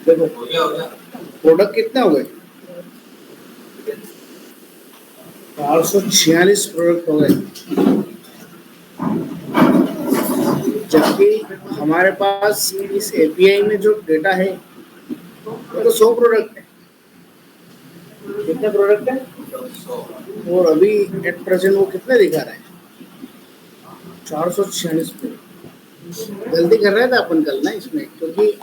देखो प्रोडक्ट कितना हो गए, 446 प्रोडक्ट हो गए, जबकि हमारे पास इस एपीआई में जो डेटा है वो तो 100 प्रोडक्ट है। कितने प्रोडक्ट है? और अभी एट प्रेजेंट वो कितने दिखा रहा है? 446 प्रोडक्ट। गलती कर रहे थे अपन कल ना इसमें, क्योंकि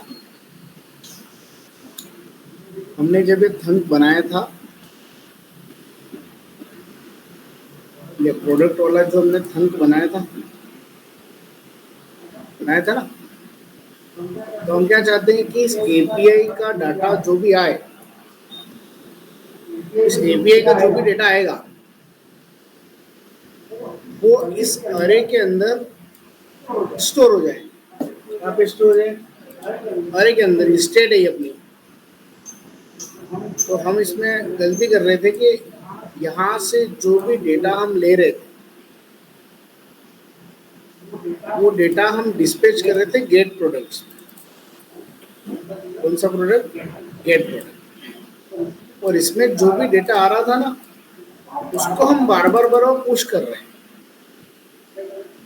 हमने जब ये थंक बनाया था, ये प्रोडक्ट वाला जो हमने थंक बनाया था ना, तो हम क्या चाहते हैं कि इस एपीआई का डाटा जो भी आए, इस एपीआई का जो भी डेटा आएगा वो इस अरे के अंदर स्टोर हो जाए। कहाँ पे स्टोर हो जाए? अरे के अंदर स्टेट है अपनी। तो हम इसमें गलती कर रहे थे कि यहाँ से जो भी डेटा हम ले रहे थे वो डेटा हम डिस्पैच कर रहे थे गेट प्रोडक्ट्स। कौन सा प्रोडक्ट? Gate product. और इसमें जो भी डेटा आ रहा था ना, उसको हम बार बार पुश कर रहे हैं।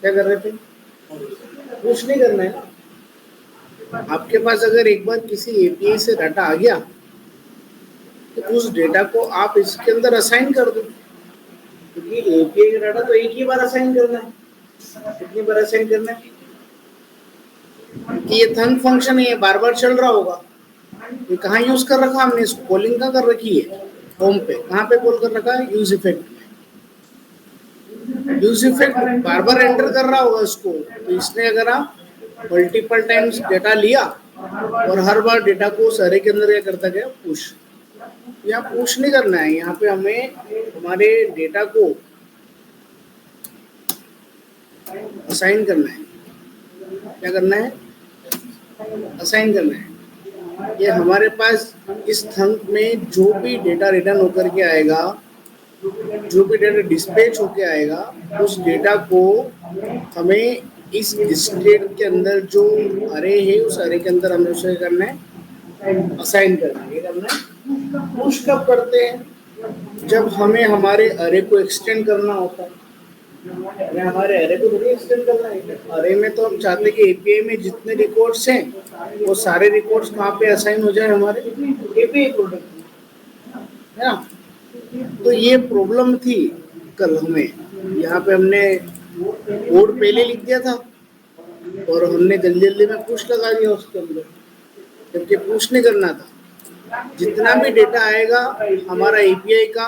क्या कर रहे थे? पुश नहीं करना है ना। आपके पास अगर एक बार किसी एपीआई से डाटा आ गया तो उस डेटा को आप इसके अंदर असाइन कर दो, क्योंकि एपीआई का डाटा तो एक ही बार असाइन करना है। कितनी बार असाइन करना है? कि ये थंक फंक्शन है, ये बार बार चल रहा होगा। ये कहाँ यूज कर रखा हमने? इसको कॉलिंग कहाँ कर रखी है? होम पे। कहाँ पे कॉल कर रखा है? यूज इफेक्ट में। यूज इफेक्ट बार बार एंटर कर रहा होगा इसको, तो इसने अगर आप मल्टीपल टाइम्स डेटा लिया और हर बार डेटा को उस अरे के अंदर क्या करता गया? पुश। यहाँ पुश नहीं करना है, यहाँ पे हमें हमारे डेटा को असाइन करना है। क्या करना है? असाइन करना है। ये हमारे पास इस थंक में जो भी डेटा रिटर्न होकर के आएगा, जो भी डेटा डिस्पैच होके आएगा, उस डेटा को हमें इस स्टेट के अंदर जो अरे है उस अरे के अंदर हमें उसे करना है, असाइन करना है। ये करना है। पुश कब करते हैं? जब हमें हमारे अरे को एक्सटेंड करना होता है। हमारे अरे को थोड़ी एक्सटेंड करना है। अरे में तो हम चाहते हैं कि एपीआई में जितने रिकॉर्ड्स हैं वो सारे रिकॉर्ड्स कहाँ पे असाइन हो जाए? हमारे एपीआई प्रोडक्ट है ना। तो ये प्रॉब्लम थी कल हमें। यहाँ पे हमने कोड पहले लिख दिया था और हमने जल्दी जल्दी में पुश लगा दिया उसके अंदर, जबकि पुश नहीं करना था। जितना भी डेटा आएगा हमारा एपीआई का,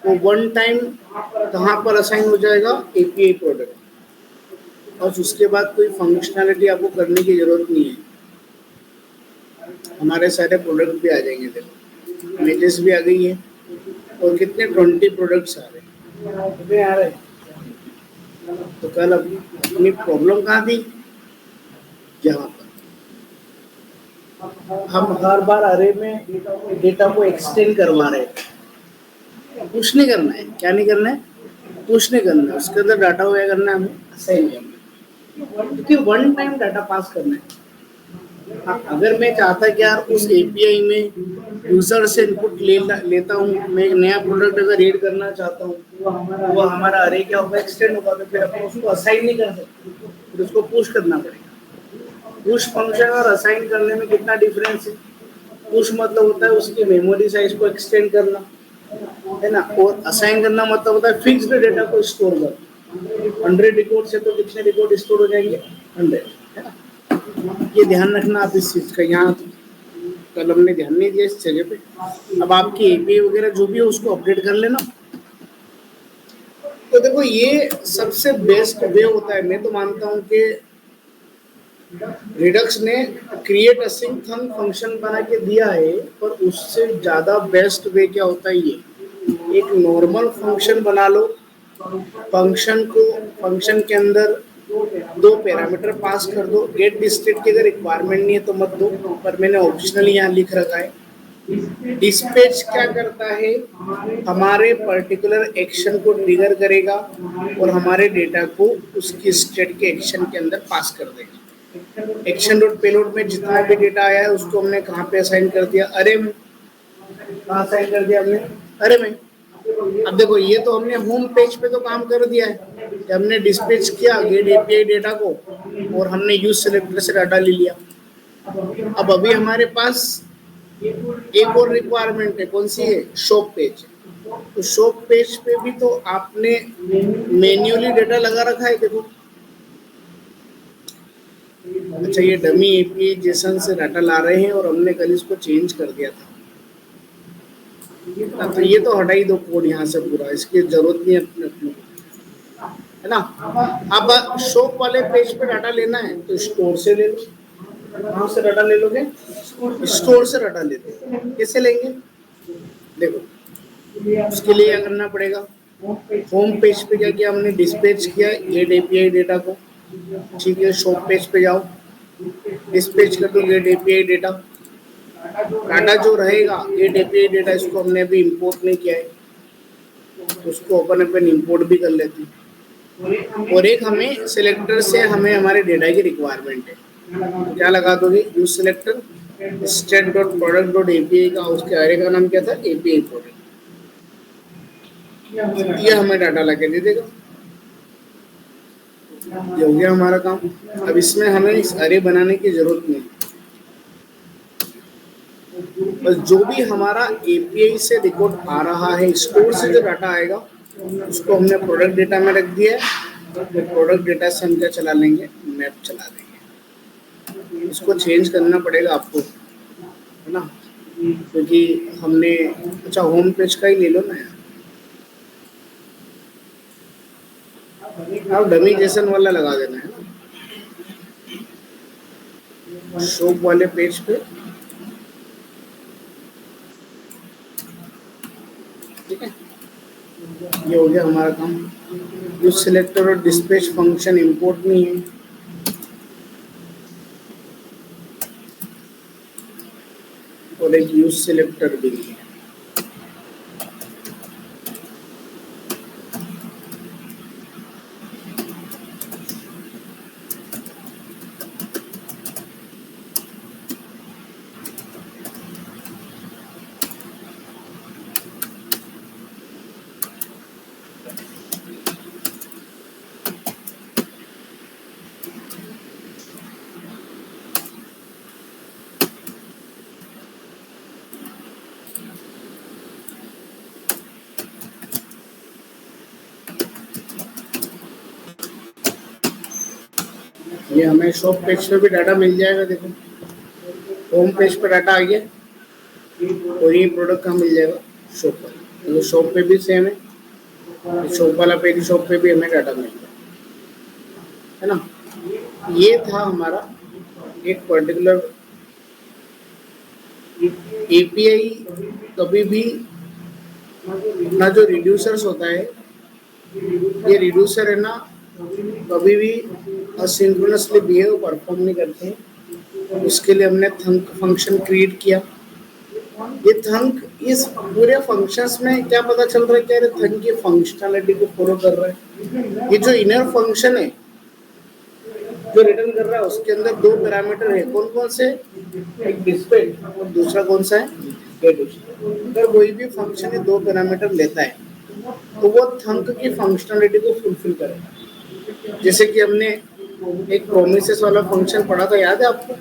वो वन टाइम कहाँ पर असाइन हो जाएगा? API product. और उसके बाद कोई फंक्शनैलिटी आपको करने की जरूरत नहीं है। हमारे सारे प्रोडक्ट भी आ जाएंगे। देखो इमेजेस भी आ गई है और कितने 20 प्रोडक्ट्स आ रहे हैं। कितने आ रहे हैं? तो कल अपनी प्रॉब्लम कहाँ थी? यहाँ पर हम हर बार अरे में डेटा को एक्सटेंड करवा रहे हैं। पुश नहीं करना है। क्या नहीं करना है? पुश नहीं करना है। उसके अंदर डाटा हुआ करना है, हमें असाइन करना है, क्योंकि वन टाइम डाटा पास करना है। अगर मैं चाहता कि यार उस एपीआई में यूजर से इनपुट लेता हूँ, मैं एक नया प्रोडक्ट अगर ऐड करना चाहता हूँ, वो हमारा अरे क्या होगा? एक्सटेंड होगा। तो फिर अपन उसको असाइन नहीं कर सकते, फिर उसको पुश करना पड़ेगा। पुश फंक्शन और असाइन करने में कितना डिफरेंस है? पुश मतलब होता है उसकी मेमोरी साइज को एक्सटेंड करना, है ना। और असाइन करना मतलब होता है फिक्स्ड डेटा को स्टोर करना। 100 रिकॉर्ड से तो कितने रिकॉर्ड स्टोर हो जाएंगे? 100, है ना। ये ध्यान रखना आप इस चीज का। यहाँ कल हमने ध्यान नहीं दिया इस जगह पे। अब आपकी एपीआई वगैरह जो भी है उसको अपडेट कर लेना। तो देखो ये सबसे बेस्ट वे होता है। मैं तो मानता हूँ कि रिडक्स ने क्रिएट असिंक थंक फंक्शन बना के दिया है, पर उससे ज़्यादा बेस्ट वे क्या होता है? ये एक नॉर्मल फंक्शन बना लो। फंक्शन के अंदर दो पैरामीटर पास कर दो। गेट स्टेट की अगर रिक्वायरमेंट नहीं है तो मत दो, पर मैंने ऑप्शनली यहाँ लिख रखा है। डिस्पैच क्या करता है, हमारे पर्टिकुलर एक्शन को ट्रिगर करेगा और हमारे डेटा को उसकी स्टेट के एक्शन के अंदर पास कर देगा। एक्शन डॉट पेलोड में जितना भी डेटा आया है उसको हमने कहाँ पे असाइन कर दिया, अरे में। कहाँ असाइन कर दिया हमने, अरे में। अब देखो ये तो हमने होम पेज पे तो काम कर दिया है कि हमने डिस्पैच किया गेट एपीआई डेटा को और हमने यूज सिलेक्टर से डाटा ले लिया। अब अभी हमारे पास एक और रिक्वायरमेंट है, कौन सी है, शॉप पेज। तो शॉप पेज पे भी तो आपने मैन्युअली डेटा लगा रखा है, देखो। अच्छा, ये डमी एपीआई जेसन से डाटा ला रहे हैं और हमने कल इसको चेंज कर दिया था। तो ये तो हटा ही दो कोड यहाँ से पूरा, इसकी जरूरत नहीं है अपने अपने, है ना। अब शॉप वाले पेज पे डाटा लेना है तो स्टोर से ले लो। कहाँ से डाटा ले लोगे, स्टोर से डाटा ले लो। कैसे लेंगे, देखो उसके लिए क्या करना पड़ेगा, होम पेज पे क्या किया हमने, डिस्पैच किया गेट एपीआई डेटा को, ठीक है। शॉप पेज पे जाओ, डिस्पैच कर दो गेट एपीआई डेटा। डाटा जो रहेगा गेट एपीआई डेटा, इसको हमने अभी इंपोर्ट नहीं किया है, उसको अपन अपन इंपोर्ट भी कर लेते हैं। और एक हमें सिलेक्टर से हमें हमारे डेटा की रिक्वायरमेंट है, तो क्या लगा दोगे, use selector state dot product dot API का, उसके अरे का नाम क्या था, एपीआई प्रोडक्ट। ये हमें डाटा लगा दे देगा। ये हो गया हमारा काम। अब इसमें हमें इस अरे बनाने की जरूरत नहीं, बस जो भी हमारा एपीआई से रिकॉर्ड आ रहा है, स्टोर से जो डाटा आएगा उसको हमने प्रोडक्ट डेटा में रख दिया है। तो प्रोडक्ट डेटा से हम क्या चला लेंगे, मैप चला देंगे। इसको चेंज करना पड़ेगा आपको, है ना, क्योंकि हमने, अच्छा होम पेज का ही ले लो ना यार, आप डमी जेसन वाला लगा देना है ना शॉप वाले पेज पे, ठीक है। ये हो गया हमारा काम। यूज सिलेक्टर और डिस्पैच फंक्शन इंपोर्ट नहीं है, और एक यूज सिलेक्टर भी नहीं है। ये हमें शॉप पेज पे भी डाटा मिल जाएगा, देखो होम पेज पे डाटा आ गया और ये प्रोडक्ट कहाँ मिल जाएगा, शॉप पर। तो शॉप पे भी सेम है, शॉप वाला पेज, शॉप पे भी हमें डाटा मिल गया, है ना। ये था हमारा एक पर्टिकुलर एपीआई। कभी भी अपना जो रिड्यूसर्स होता है, ये रिड्यूसर है ना, कभी भी असिंक्रोनसली बिहेव परफॉर्म नहीं करते हैं। उसके लिए हमने थंक फंक्शन क्रिएट किया। ये थंक, इस पूरे फंक्शंस में क्या पता चल रहा है, क्या थंक की फंक्शनैलिटी को फॉलो कर रहा है। ये जो इनर फंक्शन है जो रिटर्न कर रहा है, उसके अंदर दो पैरामीटर है, कौन कौन से, एक डिस्प्ले और दूसरा कौन सा है, गेट। अगर कोई भी फंक्शन है दो पैरामीटर लेता है तो वो थंक की फंक्शनैलिटी को फुलफिल करेगा। जैसे कि हमने एक प्रोमिसेस वाला फंक्शन पढ़ा था, याद है आपको।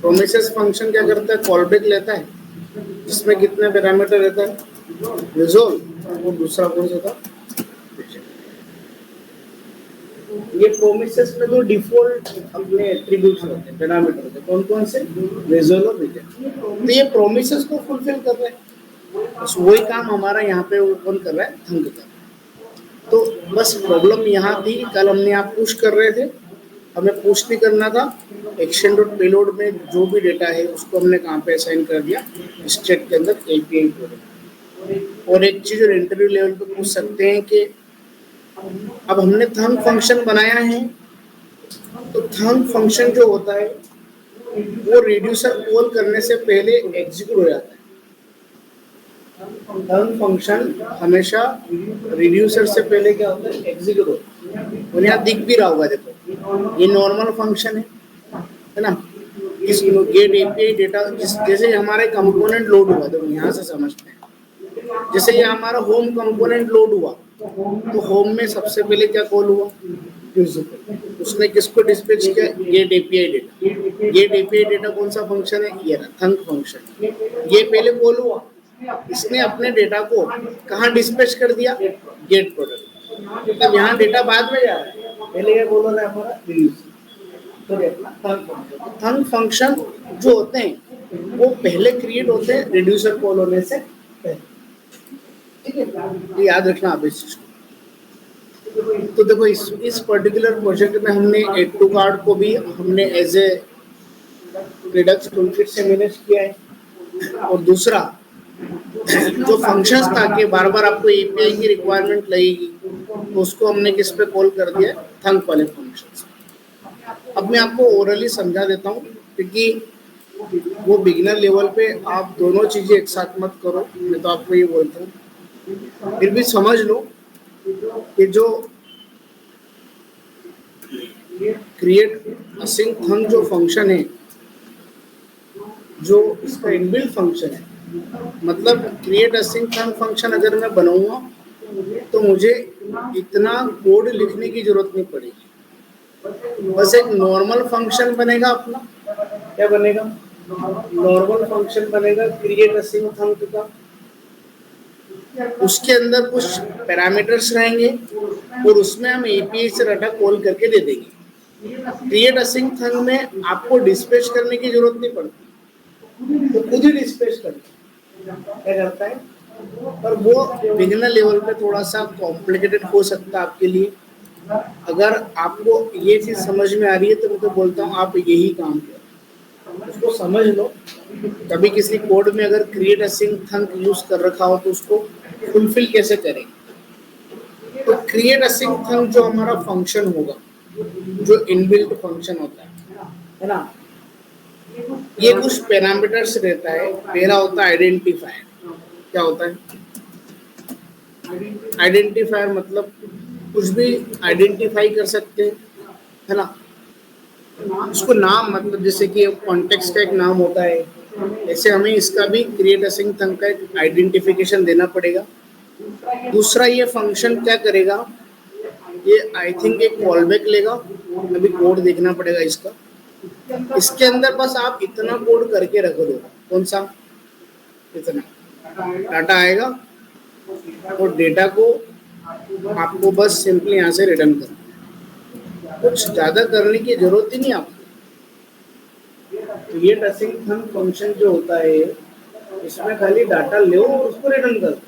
प्रोमिसेस फंक्शन क्या करता है, कॉलबैक लेता है, जिसमें कितने पैरामीटर रहता है, रिजोल्व, और दूसरा कौन सा था, ये प्रोमिसेस में जो डिफॉल्ट अपने एट्रीब्यूट्स होते हैं, पैरामीटर होते हैं, कौन कौन से, रिजोल्व और रिजेक्ट। तो ये प्रोमिसेस को फुलफिल कर रहे हैं, बस वही काम हमारा यहाँ पे कौन कर रहा है, थंक कर रहा है। तो बस प्रॉब्लम यहाँ थी, कल हमने आप पुश कर रहे थे, हमें पुश नहीं करना था। एक्शन डॉट पेलोड में जो भी डेटा है उसको हमने कहाँ पे असाइन कर दिया, स्टेट के अंदर एपीआई प्रोडक्ट। और एक चीज और इंटरव्यू लेवल पे पूछ सकते हैं कि अब हमने थंब फंक्शन बनाया है, तो थंब फंक्शन जो होता है वो रिड्यूसर कॉल करने से पहले एग्जीक्यूट हो जाता है। थंब फंक्शन हमेशा रिड्यूसर से पहले क्या होता है, एग्जीक्यूट होता है। और यहाँ दिख भी रहा होगा, देखो ये नॉर्मल फंक्शन है ना। इस गेट एपीआई डेटा जैसे हमारे कंपोनेंट लोड हुआ, तो यहाँ से समझते हैं। जैसे ये हमारा होम कंपोनेंट लोड हुआ, तो होम में सबसे पहले क्या कॉल हुआ, उसने किसको डिस्पैच किया, get API data. Get API data कौन सा फंक्शन है, ये थंक फंक्शन। ये पहले कॉल हुआ, इसने अपने डेटा को कहाँ डिस्पैच कर दिया, गेट प्रोडक्ट। तब यहाँ डेटा बाद में जा रहा है, पहले क्या कॉल हो रहा है हमारा, रिड्यूस। तो थंक फंक्शन जो होते हैं वो पहले क्रिएट होते हैं रिड्यूसर कॉल होने से पहले। ठीक है, तो याद रखना आप इस चीज को। तो देखो इस पर्टिकुलर प्रोजेक्ट में हमने एड टू कार्ड को भी हमने एज ए रिडक्स टूलकिट से मैनेज किया है। और दूसरा जो फंक्शंस था कि बार बार आपको एपीआई की रिक्वायरमेंट लगेगी, तो उसको हमने किस पे कॉल कर दिया, थंक वाले फंक्शंस। अब मैं आपको ओरली समझा देता हूँ, क्योंकि वो बिगिनर लेवल पे आप दोनों चीजें एक साथ मत करो। मैं तो आपको ये बोलता हूँ, फिर भी समझ लो कि जो क्रिएट असिंक थंक जो फंक्शन है, जो इसका इनबिल्ट फंक्शन है, मतलब क्रिएट असिंक थंक फंक्शन अगर मैं बनाऊंगा तो मुझे इतना कोड लिखने की जरूरत नहीं पड़ेगी। बस एक नॉर्मल फंक्शन बनेगा अपना, क्या बनेगा, नॉर्मल फंक्शन बनेगा क्रिएट असिंक थंक का। उसके अंदर कुछ पैरामीटर्स रहेंगे और उसमें हम एपीआई से डाटा कॉल करके दे देंगे। क्रिएट असिंक थंक में आपको डिस्पैच करने की जरूरत नहीं पड़ती, तो खुद ही डिस्पैच करता क्या करता है। पर वो बिगिनर लेवल पे थोड़ा सा कॉम्प्लिकेटेड हो सकता है आपके लिए। अगर आपको ये चीज समझ में आ रही है तो मैं तो बोलता हूँ आप यही काम करो, उसको समझ लो। कभी किसी कोड में अगर क्रिएट असिंक थंक यूज कर रखा हो तो उसको फुलफिल कैसे करेंगे। तो क्रिएट असिंक थंक जो हमारा फंक्शन होगा, जो इनबिल्ट फंक्शन होता है ना, ये कुछ पैरामीटर्स रहता है। पहला होता है आइडेंटिफायर। क्या होता है आइडेंटिफायर, मतलब कुछ भी आइडेंटिफाई कर सकते हैं, है ना। उसको नाम, मतलब जैसे कि कॉन्टेक्स्ट का एक नाम होता है, ऐसे हमें इसका भी क्रिएट असिंक थंक का एक आइडेंटिफिकेशन देना पड़ेगा। दूसरा, ये फंक्शन क्या करेगा, ये आई थिंक एक कॉलबैक लेगा, अभी कोड देखना पड़ेगा इसका। इसके अंदर बस आप इतना कोड करके रख दो, कौन सा, इतना डाटा आएगा और डेटा को आपको बस सिंपली यहाँ से रिटर्न करना, कुछ ज़्यादा करने की जरूरत ही नहीं आपको। क्रिएट असिंक थंक फंक्शन जो होता है, इसमें खाली डाटा लो और उसको रिटर्न कर दो।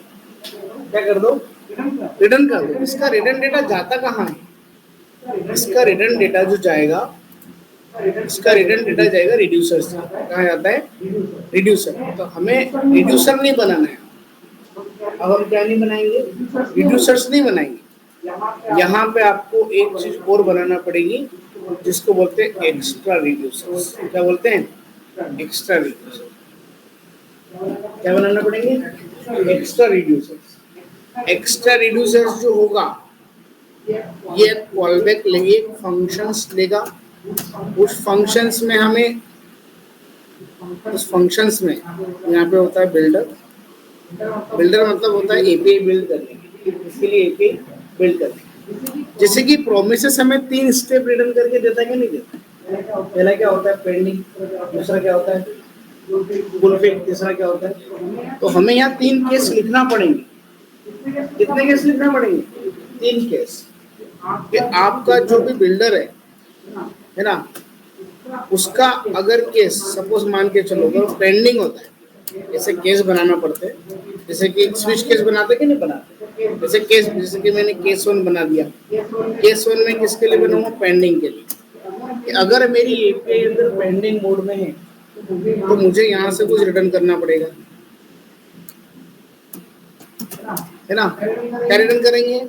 क्या कर दो, रिटर्न कर दो। इसका रिटर्न डेटा जाता कहाँ है, इसका रिटर्न डेटा जो जाएगा, इसका रिटर्न डेटा जाएगा रिड्यूसर से। कहाँ जाता है, रिड्यूसर। तो हमें रिड्यूसर नहीं बनाना है। अब हम क्या नहीं बनाएंगे, रिड्यूसर्स नहीं बनाएंगे। यहाँ पे आपको एक चीज और बनाना पड़ेगी, जिसको बोलते हैं एक्स्ट्रा रिड्यूसर्स। क्या बोलते हैं, एक्स्ट्रा रिड्यूसर। क्या बनाना पड़ेंगे, एक्स्ट्रा रिड्यूसर्स। एक्स्ट्रा रिड्यूसर्स जो होगा, ये कॉलबैक लेंगे, फंक्शंस लेगा। उस फंक्शंस में हमें, उस फंक्शंस में यहाँ पे होता है बिल्डर। बिल्डर मतलब होता है एपीआई बिल्ड करने, इसके लिए एपीआई बिल्ड करने। जैसे कि प्रोमिसेस हमें 3 स्टेप रिटर्न करके देता है कि नहीं देता। पहला क्या होता है, पेंडिंग। दूसरा क्या होता है, फुलफिल। तीसरा क्या होता है। तो हमें यहाँ 3 केस लिखना पड़ेंगे। कितने केस लिखना पड़ेंगे, 3 केस। कि आपका जो भी बिल्डर है ना, उसका अगर केस सपोज मान के चलो अगर पेंडिंग होता है, ऐसे केस बनाना पड़ते हैं। जैसे कि स्विच केस बनाते कि नहीं बनाते, जैसे केस, जैसे कि मैंने केस 1 बना दिया। केस 1 में किसके लिए बनाऊंगा, पेंडिंग के लिए। कि अगर मेरी एपीआई अंदर पेंडिंग मोड में है तो मुझे यहाँ से कुछ रिटर्न करना पड़ेगा। है ना, क्या रिटर्न करेंगे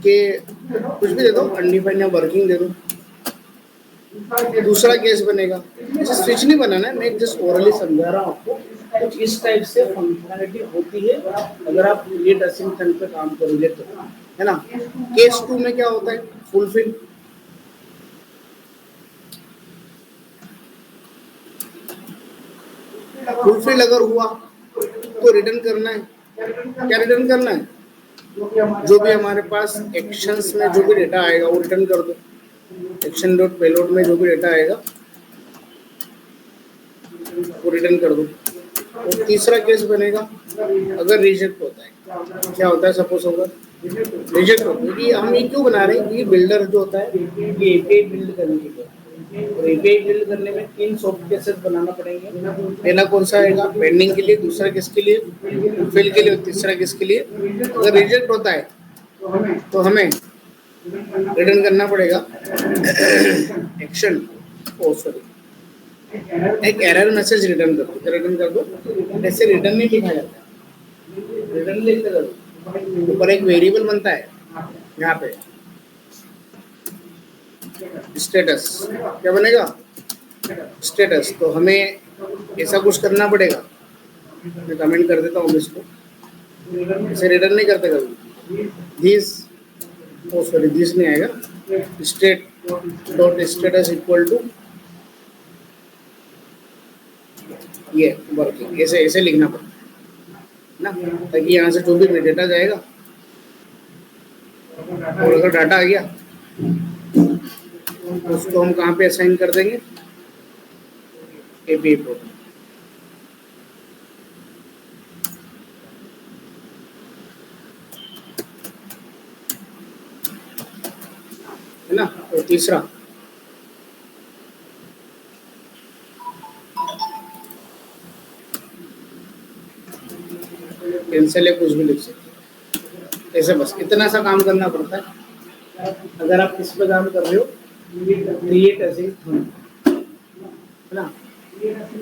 कि कुछ भी दे दो, अनडिफाइंड या वर्किंग दे दो। दूसरा केस बनेगा, ऐसे स्विच नहीं बनाना है, मैं जस्ट ओरली समझा रहा हूँ आपको, कुछ इस टाइप से फंक्शनैलिटी होती है अगर आप क्रिएट असिंक पे काम करोगे तो, है ना। केस 2 में क्या होता है, फुलफिल। फुलफिल अगर हुआ तो रिटर्न करना है। क्या रिटर्न करना है, जो भी हमारे पास एक्शंस में जो भी डेटा आएगा वो रिटर्न कर दो। एक्शन डॉट पेलोड में जो भी डेटा आएगा वो रिटर्न कर दो। और तीसरा केस बनेगा अगर रिजेक्ट होता है। क्या होता है, सपोज होगा रिजेक्ट होता है कि हम ये क्यों बना रहे हैं, कि बिल्डर जो होता है ये एपीआई बिल्ड करने के लिए, और एपीआई बिल्ड करने में 3 सॉफ्ट केसेस बनाना पड़ेंगे। पहला कौन सा आएगा, पेंडिंग के लिए, दूसरा किसके लिए, फिल के लिए, और तीसरा किसके लिए, अगर रिजेक्ट होता है तो हमें रिटर्न करना पड़ेगा एक्शन, ओ सॉरी, एक एरर मैसेज रिटर्न कर दो। रिटर्न कर दो, ऐसे रिटर्न नहीं लिखा जाता, रिटर्न लिखते करो, ऊपर एक वेरिएबल बनता है यहाँ पे स्टेटस। क्या बनेगा, स्टेटस। तो हमें ऐसा कुछ करना पड़ेगा, मैं कमेंट कर देता हूँ इसको, ऐसे रिटर्न नहीं करते कभी। दिस, ओ सॉरी दिस नहीं आएगा, state dot status equal to ये वर्किंग, ऐसे ऐसे लिखना पड़ता है ना, ताकि यहाँ से जो भी डेटा जाएगा, और अगर डाटा आ गया तो उसको हम कहाँ पे असाइन कर देंगे, एपीआई पोर्टल, है ना। और तीसरा कैंसिल है, कुछ भी लिख सकते, ऐसे बस इतना सा काम करना पड़ता है। अगर आप किस पे काम कर रहे हो, क्रिएट असिंक थंब, है ना।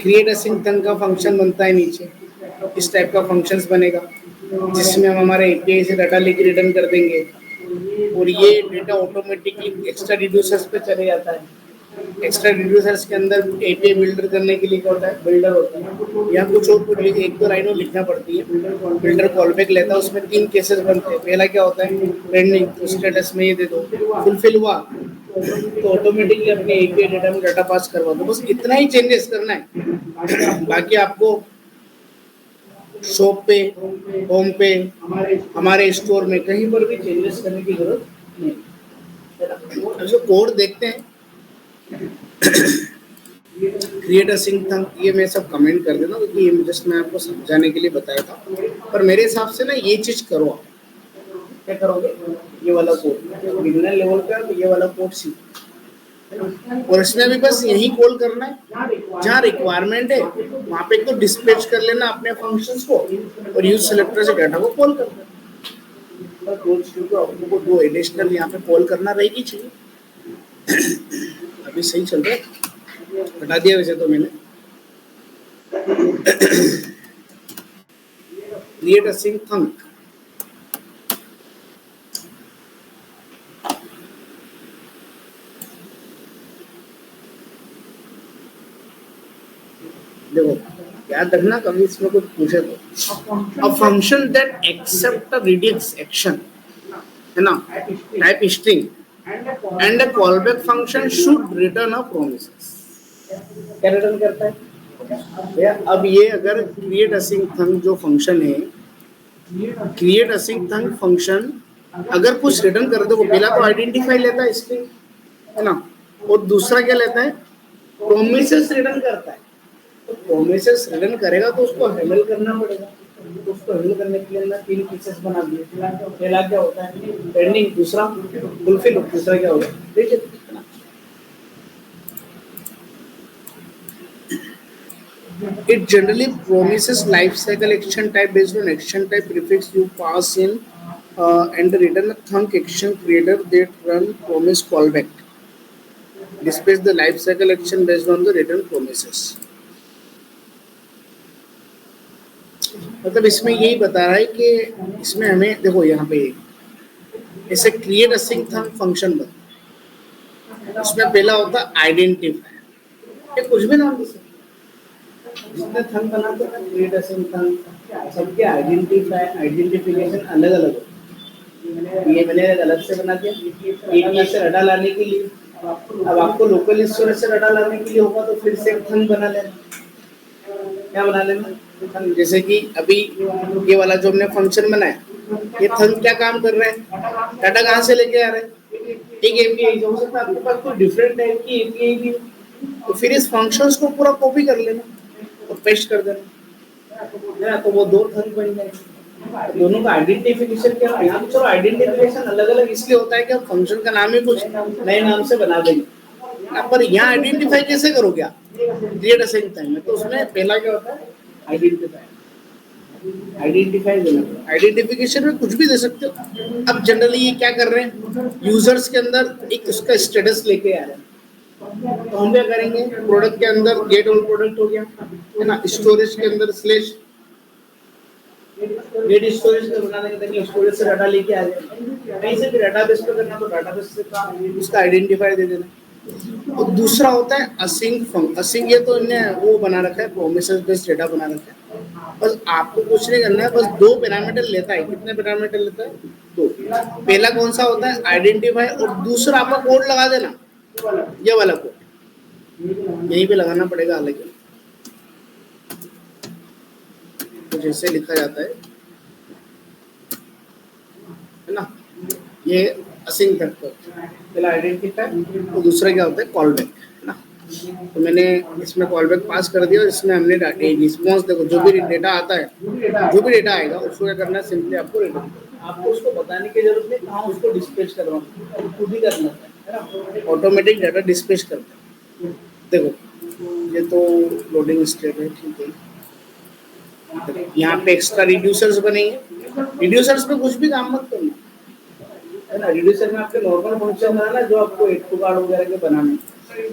क्रिएट असिंक थंब का फंक्शन बनता है नीचे, इस टाइप का फंक्शंस बनेगा जिसमें हम हमारे एपीआई से डाटा लेके रिटर्न कर देंगे, और ये डेटा ऑटोमेटिकली एक्स्ट्रा रिड्यूसर्स पे चले जाता है। एक्स्ट्रा रिड्यूसर्स के अंदर एपीआई बिल्डर करने के लिए क्या होता है, बिल्डर होता है, यहाँ कुछ और एक दो लाइनों लिखना पड़ती है। बिल्डर कॉलबैक लेता है, उसमें 3 केसेस बनते हैं। पहला क्या होता है, पेंडिंग, तो स्टेटस में ये दे दो, फुलफिल हुआ तो ऑटोमेटिकली अपने एपीआई डेटा में डाटा पास करवा दो, बस इतना ही चेंजेस करना है। बाकी आपको शॉप पे, होम पे, हमारे स्टोर में कहीं पर भी चेंजेस करने की जरूरत नहीं। अब कोड देखते हैं, क्रिएट अ सिंक थंब, ये मैं सब कमेंट कर देता हूँ क्योंकि ये जस्ट मैं आपको समझाने के लिए बताया था। पर मेरे हिसाब से ना ये चीज करो आप, क्या करोगे, ये वाला कोड बिगिनर लेवल का, तो ये वाला कोड सीखो, और इसमें भी बस यही कॉल करना है जहाँ रिक्वायरमेंट है, वहाँ पे तो डिस्पैच कर लेना अपने फंक्शंस को, और यूज सिलेक्टर से डाटा को कॉल करना। आपको 2 एडिशनल यहाँ पे कॉल करना रहेगी चाहिए। अभी सही चल रहा है, हटा दिया वैसे तो मैंने। क्रिएट अ सिंक थंब, देखो याद रखना कभी इसमें कुछ पूछे तो, a function that accept a redux action, है ना, type string, and a callback function should return a promises. क्या रिटर्न करता है, अब ये अगर क्रिएट असिंक थंब जो फंक्शन है, क्रिएट असिंक थंब फंक्शन अगर कुछ रिटर्न कर दो, पहला तो आइडेंटिफाई लेता है स्ट्रिंग, है ना, और दूसरा क्या लेता है, प्रोमिसेस रिटर्न करता है। तो प्रोमिसेस रिटर्न करेगा तो उसको हैंडल करना पड़ेगा, तो उसको हैंडल करने के लिए हमने 3 पीसेस बना दिए। पहला क्या होता है, पेंडिंग, दूसरा फुलफिल, तीसरा क्या होगा, reject. It generally promises life cycle action type based on action type prefix you pass in, and return a thunk action creator that run promise callback. Displays the life cycle action based on the return promises. मतलब इसमें यही बता रहा है कि इसमें हमें देखो यहाँ पे ऐसे क्रिएट असिंक थंब फंक्शन बनता है। इसमें पहला होता है आइडेंटिफायर, ये कुछ भी नाम दे सकते हैं। जितने थंब बनाते हैं क्रिएट असिंक थंब, सबके आइडेंटिफिकेशन अलग अलग होते हैं। ये मैंने अलग से बना दिया एपीआई से डाटा लाने के लिए। अब आपको लोकल स्टोरेज से डाटा लाने के लिए होगा तो फिर से एक थंब बना लेना। क्या बना लेना, जैसे कि अभी ये वाला जो हमने फंक्शन बनाया, ये थंब क्या काम कर रहे हैं, डाटा कहाँ से लेके आ रहे हैं, एक एपीआई हो सकता है आपके पास कोई डिफरेंट टाइप की एपीआई भी, तो फिर इस फंक्शंस को पूरा कॉपी कर लेना और पेस्ट कर देना, तो वो दो थंब बन जाएंगे। तो दोनों का आइडेंटिफिकेशन क्या है, यहाँ चलो आइडेंटिफिकेशन अलग अलग इसलिए होता है कि हम फंक्शन का नाम ही कुछ नए नाम से बना देंगे, पर यहाँ आइडेंटिफाई कैसे करोगे आप क्रिएट असाइन टाइम में, तो उसमें पहला क्या होता है आइडेंटिफाई, आइडेंटिफाई देना। आइडेंटिफिकेशन में कुछ भी दे सकते हो। अब जनरली ये क्या कर रहे हैं, यूजर्स के अंदर एक उसका स्टेटस लेके आ रहे हैं, तो हम क्या करेंगे, प्रोडक्ट के अंदर गेट ऑल प्रोडक्ट हो गया है ना, स्टोरेज के अंदर स्लैश गेट स्टोरेज का बनाने के तरीके स्टोरेज से डाटा लेके आ जाए, कहीं से भी डाटाबेस पे करना तो डाटाबेस से का उसका आइडेंटिफायर दे देना। और दूसरा होता है असिंक फंक्शन। असिंक ये तो इन्हें वो बना रखा है, प्रोमिसेस बेस्ड डेटा बना रखा है। बस आपको कुछ नहीं करना है, बस दो पैरामीटर लेता है। कितने पैरामीटर लेता है, दो। पहला कौन सा होता है आइडेंटिफाई, और दूसरा आपका कोड लगा देना, ये वाला कोड यहीं पे लगाना पड़ेगा। हालांकि तो जैसे लिखा जाता है ना, ये असिंक फैक्टर पहला आइडेंटिफाई और दूसरा क्या होता है कॉल बैक है ना। तो मैंने इसमें कॉल बैक पास कर दिया और इसमें हमने रिस्पॉन्स, देखो जो भी डेटा आता है, जो भी डेटा आएगा उसको क्या करना है, सिंपली आपको रिटर्न, आपको उसको बताने की जरूरत नहीं कहाँ उसको डिस्पैच करवाना, खुद ही करना है ना, ऑटोमेटिक डाटा डिस्पैच करता है। देखो ये तो लोडिंग स्टेट है, ठीक है। यहाँ पे एक्स्ट्रा रिड्यूसर्स बनेंगे, रिड्यूसर्स पे कुछ भी काम मत करना है ना। रिड्यूसर में आपके नॉर्मल फंक्शन बनाना जो आपको एड टू कार्ड वगैरह के बनाने।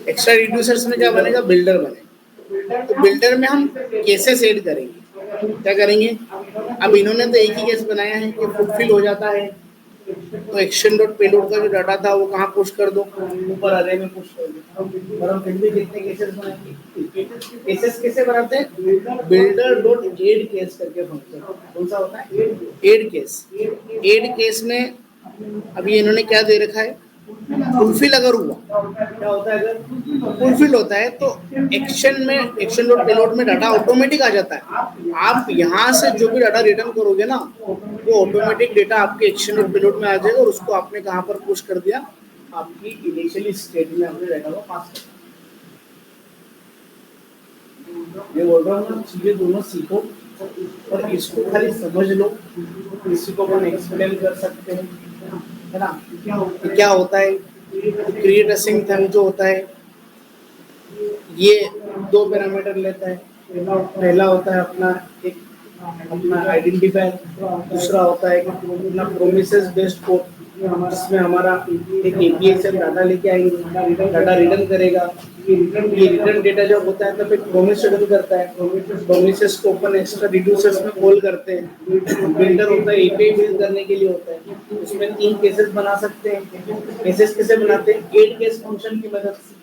एक्स्ट्रा रिड्यूसर्स में क्या बनेगा, बिल्डर बनेगा। तो बिल्डर में हम केसेस ऐड करेंगे, क्या करेंगे, अब इन्होंने तो एक ही केस बनाया है कि फुलफिल हो जाता है, तो एक्शन डॉट पेलोड का जो डाटा था वो कहाँ पुश कर दो, ऊपर अरे में पुश कर दो। और हम फिर भी कितने केसेस बनाएंगे, केसेस कैसे बनाते हैं, बिल्डर डॉट एड केस करके फंक्शन, कौन सा होता है एड केस। एड केस में अभी इन्होंने क्या दे रखा है, फुलफिल अगर हुआ, क्या होता है अगर फुलफिल होता है तो एक्शन में, एक्शन डॉट पेलोड में डाटा ऑटोमेटिक आ जाता है। आप यहाँ से जो भी डाटा रिटर्न करोगे ना, वो ऑटोमेटिक डेटा आपके एक्शन डॉट पेलोड में आ जाएगा, और उसको आपने कहाँ पर पुश कर दिया, आपकी इनिशियली स्टेट में अपने डाटा को पास कर। ये बोल रहा हूँ ना, चीजें दोनों सीखो और इसको खाली समझ लो, इसी को हम एक्सप्लेन कर सकते हैं, है ना। क्या होता है क्रिएट असिंक थंब जो होता है, ये दो पैरामीटर लेता है। पहला होता है अपना एक अपना आइडेंटिफायर, दूसरा होता है अपना प्रोमिसेस बेस्ड कोड, जिसमें हमारा एक एपीआई से डाटा लेके आएंगे, डाटा रिटर्न करेगा। ये रिटर्न डेटा जब होता है तब एक प्रोमिस रिटर्न करता है, प्रोमिसेस को अपन एक्स्ट्रा रिड्यूसर्स में कॉल करते हैं। बिल्डर होता है एपीआई बिल्ड करने के लिए होता है, उसमें 3 केसेस बना सकते हैं। केसेस कैसे बनाते हैं, एड केस फंक्शन की मदद से,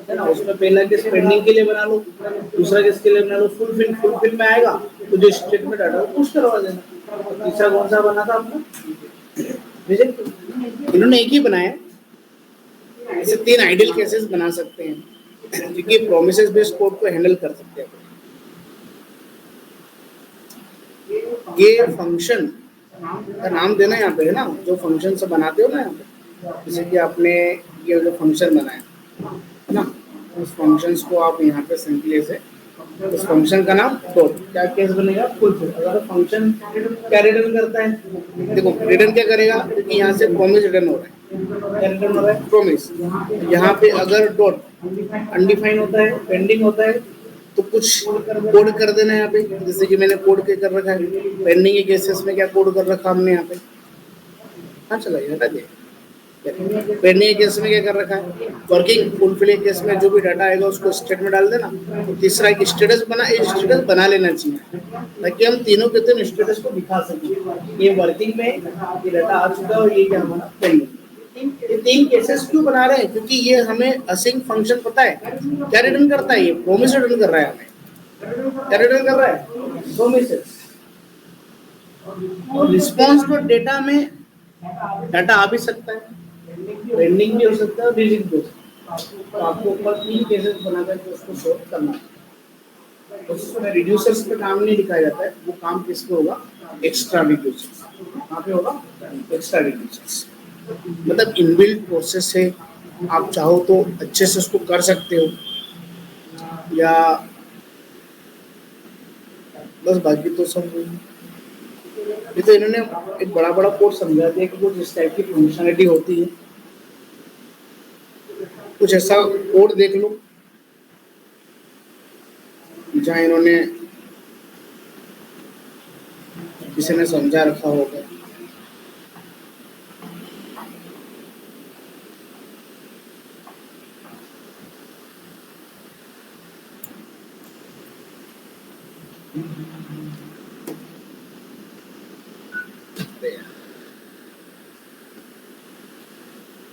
है ना। उसमें पहला केस पेंडिंग के लिए बना लो, दूसरा केस के लिए बना लो फुलफिल, फुलफिल में आएगा तो जो स्टेट में डाटा पुश करवा देना। तीसरा कौन सा बना था आपने, इन्होंने एक ही बनाया, ऐसे 3 आइडियल केसेस बना सकते हैं क्योंकि प्रोमिसेस बेस्ड कोड को हैंडल कर सकते हैं। ये फंक्शन का नाम देना यहाँ पे है ना, जो फंक्शन से बनाते हो ना यहाँ पे, जैसे कि आपने ये जो फंक्शन बनाया है ना, उस फंक्शंस को आप यहाँ पे सिंपली से उस फंक्शन का नाम डॉट, क्या केस बनेगा फुलफिल। अगर फंक्शन क्या रिटर्न करता है, देखो रिटर्न क्या करेगा, क्योंकि यहाँ से प्रोमिस रिटर्न हो रहा है, क्या रिटर्न हो रहा है प्रोमिस। यहाँ पे अगर डॉट अनडिफाइन होता है, पेंडिंग होता है, तो कुछ कोड कर देना है यहाँ पे, जैसे कि मैंने कोड के कर रखा है पेंडिंग के केसेस में, क्या कोड कर रखा हमने यहाँ पे, हाँ चला गया हटा दे। पेंडिंग केस में क्या कर रखा है, वर्किंग फुलफिलिंग केस में जो भी डाटा आएगा उसको स्टेट में डाल देना। तो तीसरा एक स्टेटस बना लेना चाहिए, ताकि हम तीनों के तीन स्टेटस को दिखा सकें, ये वर्किंग में ये डाटा आ चुका है और ये क्या हमारा पेंडिंग। ये तीन केसेस क्यों बना रहे हैं, क्योंकि ये हमें असिंक फंक्शन पता है क्या रिटर्न करता है, ये प्रोमिस रिटर्न कर रहा है हमें, क्या रिटर्न कर रहा है, प्रोमिसेस। और रिस्पॉन्स तो डेटा में डाटा आ भी सकता है, पेंडिंग भी हो सकता है और डिलीट भी हो सकता है। तो आपको ऊपर तीन केसेस बनाकर के उसको सॉल्व करना है। उसमें रिड्यूसर्स पे काम नहीं दिखाया जाता है, वो काम किस पे होगा, एक्स्ट्रा रिड्यूसर्स। कहाँ पे होगा, एक्स्ट्रा रिड्यूसर्स। मतलब इनबिल्ट प्रोसेस है, आप चाहो तो अच्छे से उसको कर सकते हो, या बस बाकी तो सब ये तो इन्होंने एक बड़ा बड़ा कोड समझा दिया कि कुछ इस टाइप की फंक्शनलिटी होती है। कुछ ऐसा कोड देख लो जहाँ इन्होंने किसी ने समझा रखा होगा।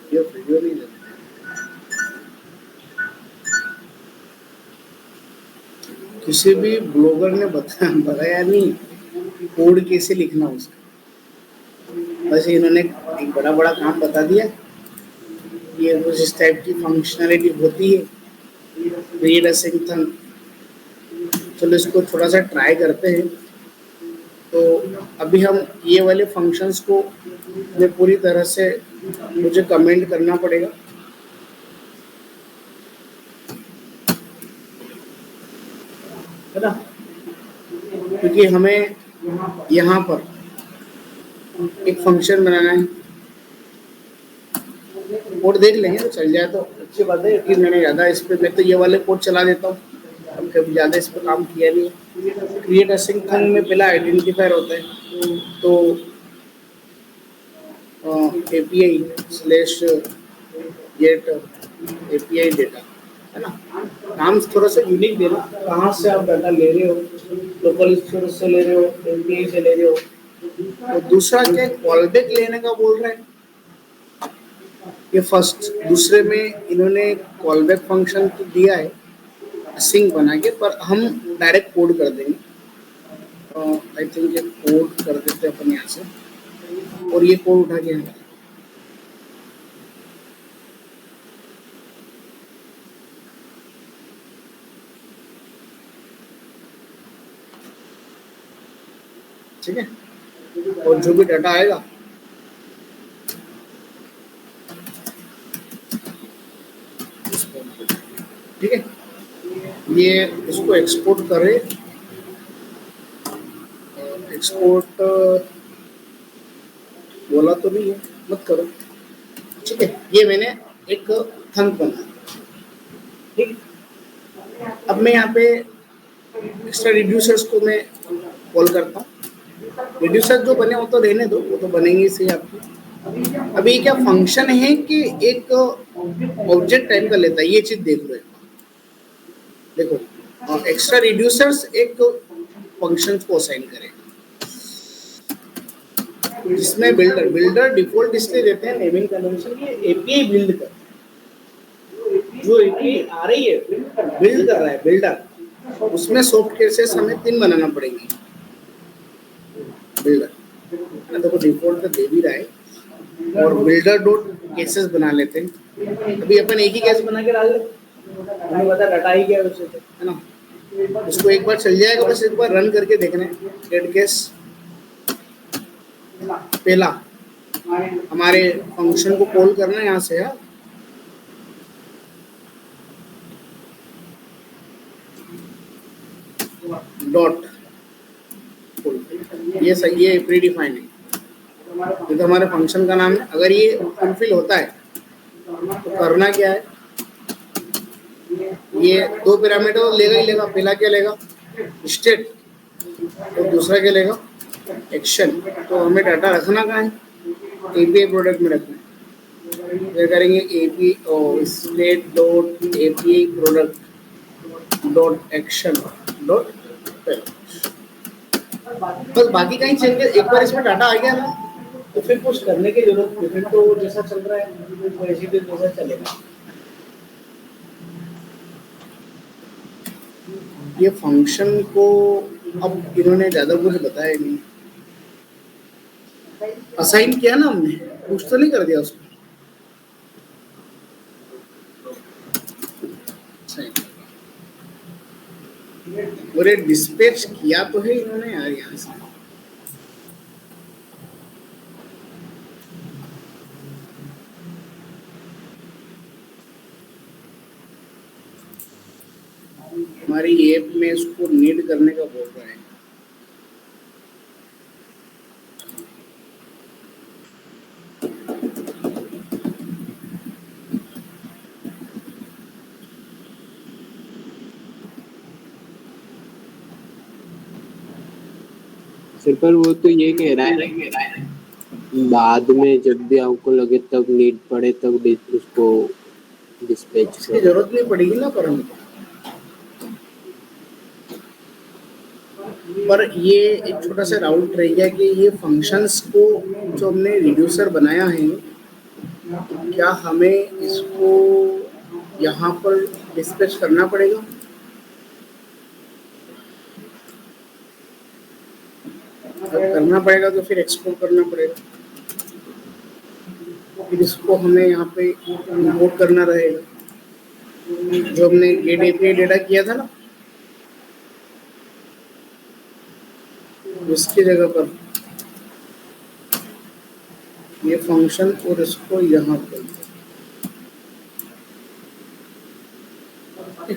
ये वीडियो नहीं देते, किसी भी ब्लॉगर ने बताया नहीं कोड कैसे लिखना उसका, बस इन्होंने एक बड़ा बड़ा काम बता दिया, ये कुछ इस टाइप की फंक्शनलिटी होती है, रीड अ सिंथन। चलो इसको थोड़ा सा ट्राई करते हैं। तो अभी हम ये वाले फंक्शंस को में पूरी तरह से मुझे कमेंट करना पड़ेगा, है ना, क्योंकि हमें यहाँ पर एक फंक्शन बनाना है। कोड देख लेंगे तो चल जाए तो अच्छी बात है, कि मैंने ज़्यादा इस पर, मैं तो ये वाले कोड चला देता हूँ, हम कभी ज़्यादा इस पर काम किया नहीं है। क्रिएट असिंक में पहला आइडेंटिफायर होता है, तो API slash gate API data, है ना। नाम थोड़ा सा यूनिक देना, कहाँ से आप डाटा ले रहे हो, लोकल स्टोरेज से ले रहे हो, API से ले रहे हो। तो दूसरा क्या, कॉलबैक लेने का बोल रहे हैं, ये फर्स्ट। दूसरे में इन्होंने कॉलबैक फंक्शन तो दिया है सिंक बना के, पर हम डायरेक्ट कोड कर देंगे। आई थिंक ये कोड कर देते हैं अपन यहाँ से, और ये कोड उठा के हमारा, ठीक है। और जो भी डाटा आएगा ठीक है, ये इसको एक्सपोर्ट करें, एक्सपोर्ट बोला तो नहीं है, मत करो, ठीक है। ये मैंने एक थंक बना, ठीक। अब मैं यहाँ पे एक्स्ट्रा रिड्यूसर्स को मैं कॉल करता हूँ। रिड्यूसर जो बने वो तो रहने दो, वो तो बनेंगे सही आपके। अभी क्या फंक्शन है कि एक ऑब्जेक्ट टाइप का लेता है, ये चीज देख लो। देखो एक्स्ट्रा रिड्यूसर्स एक फंक्शन को असाइन करें, जिसमें बिल्डर डिफॉल्ट इसलिए देते हैं नेमिंग कन्वेंशन, ये एपीआई बिल्ड कर, जो एपीआई आ रही है बिल्ड कर रहा है बिल्डर, उसमें सॉफ्ट केसेस हमें 3 बनाना पड़ेंगे। बिल्डर देखो डिफॉल्ट तो दे भी रहा है, और बिल्डर डॉट केसेस बना लेते हैं। अभी अपन एक ही केस बना के डाल लेते, हमें पता डाटा ही क्या है ना। उसको एक बार चल जाएगा, बस एक बार रन करके देखना है। डेड केस पहला, हमारे फंक्शन को कॉल करना है यहाँ से, यार डॉट, ये सही है, प्री डिफाइन है, ये तो हमारे फंक्शन का नाम है। अगर ये फुलफिल होता है तो करना क्या है, ये 2 पैरामीटर लेगा ही लेगा। पहला क्या लेगा, स्टेट, और दूसरा क्या लेगा, एक्शन। तो हमें डाटा रखना कहाँ है, एपीआई प्रोडक्ट में रखना है। ये करेंगे एपी और state dot API product dot action dot, बस बाकी कहीं चेंजेस, एक बार इसमें डाटा आ गया ना तो फिर कुछ करने की जरूरत नहीं, फिर तो वो जैसा चल रहा है वो ऐसे ही जैसा चलेगा। ये फंक्शन को अब इन्होंने ज्यादा कुछ बताया नहीं, असाइन किया ना हमने, कुछ तो नहीं कर दिया उसको, और डिस्पैच किया तो है इन्होंने यार यहाँ से। हमारी ऐप में इसको नीड करने का बोल रहा है। सर पर वो तो ये कह रहा है बाद में जब भी आपको लगे तब नीड पड़े तब उसको डिस्पैच इसकी जरूरत नहीं पड़ेगी ना पर हमको, पर ये एक छोटा सा डाउट रह गया कि ये फंक्शंस को जो हमने रिड्यूसर बनाया है क्या हमें इसको यहाँ पर डिस्पैच करना पड़ेगा? अगर करना पड़ेगा तो फिर एक्सपोर्ट करना पड़ेगा, फिर इसको हमें यहाँ पे इंपोर्ट करना रहेगा, जो हमने गेट एपीआई डेटा किया था ना उसकी जगह पर ये फंक्शन और इसको यहाँ पर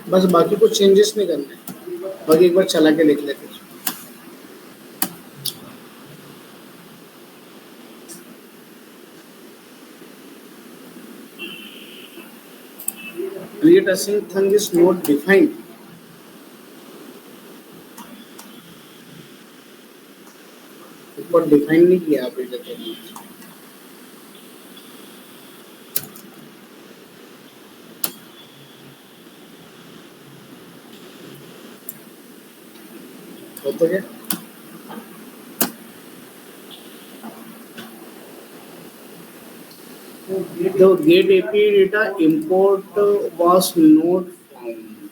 बस, बाकी कुछ चेंजेस नहीं करना है, बाकी एक बार चला के देख लेते हैं। Create async thing is not defined. ऊपर डिफाइन नहीं किया आप इधर तो। होता क्या? The get API data import was not found.